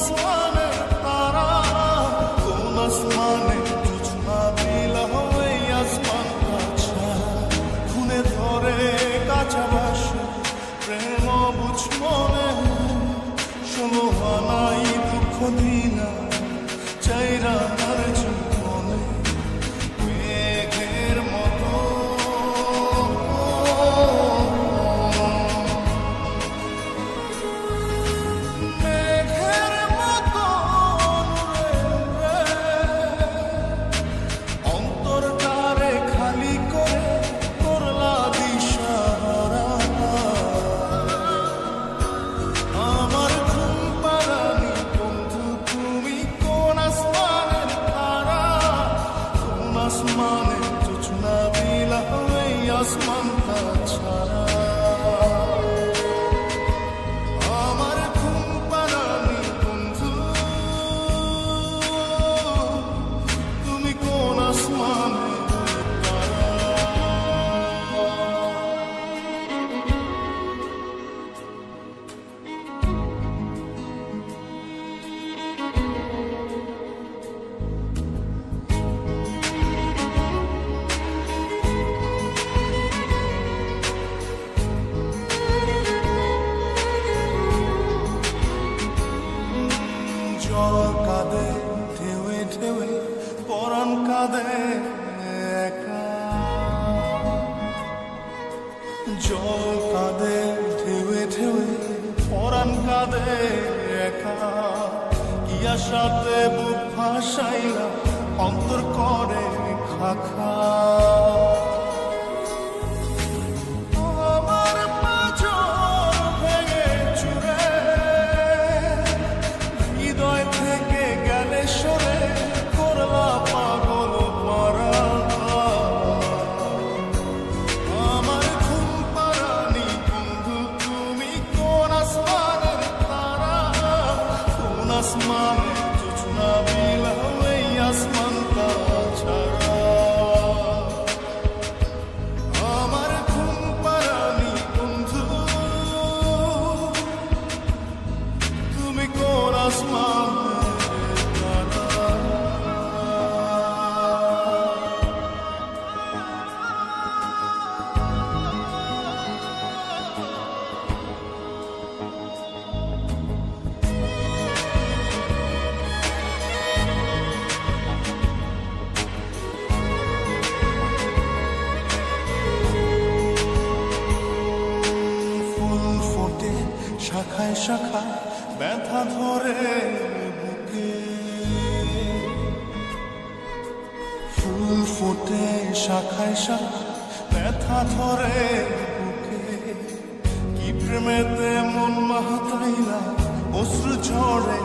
আসমানে তারা, কোন আসমানে জোছনা বিলাহ এই আসমানটা ছাড়া। খুনে ধরে কাঁচা বাসে প্রেম বুঝ মনে, ষোলো আনাই দুঃখ দিনা চাইরা তার জীবনে। মেঘের মতো মেঘের মতো নূরে অন্তরটারে খালি করে করলা দিশাহারা। আমার ঘুম পাড়ানি বন্ধু তুমি কোন আসমানের তারা, কোন আসমানে জোছনা বিলাহ এই আসমানটা ছাড়া। আমার ঘুম পাড়ানি বন্ধু তুমি কোন আসমানের তারা। জল কাঁদে ঢেউে ঢেউে পরাণ কাঁদে একা। জল কাঁদে ঢেউে ঢেউে পরাণ কাঁদে একা। কি আশাতে বুক ভাসাইলা অন্তর করে খাখা। আমার পাঁজর ভেঙে চুরে হৃদয় থেকে গেলে সরে করলা পাগল পারা। আমার ঘুম পাড়ানি বন্ধু তুমি কোন আসমানের তারা, কোন আসমানে জোছনা বিলাহ এই আসমানটা ছাড়া। আমার ঘুম পাড়ানি বন্ধু তুমি কোন আসমানের তারা। ফুল ফোটে শাখায় শাখায় ব্যথা ধরে বুকে। ফুল ফোটে শাখায় শাখায় ব্যথা ধরে বুকে। কি প্রেমেতে মন মাতাইলা অশ্রু ঝরে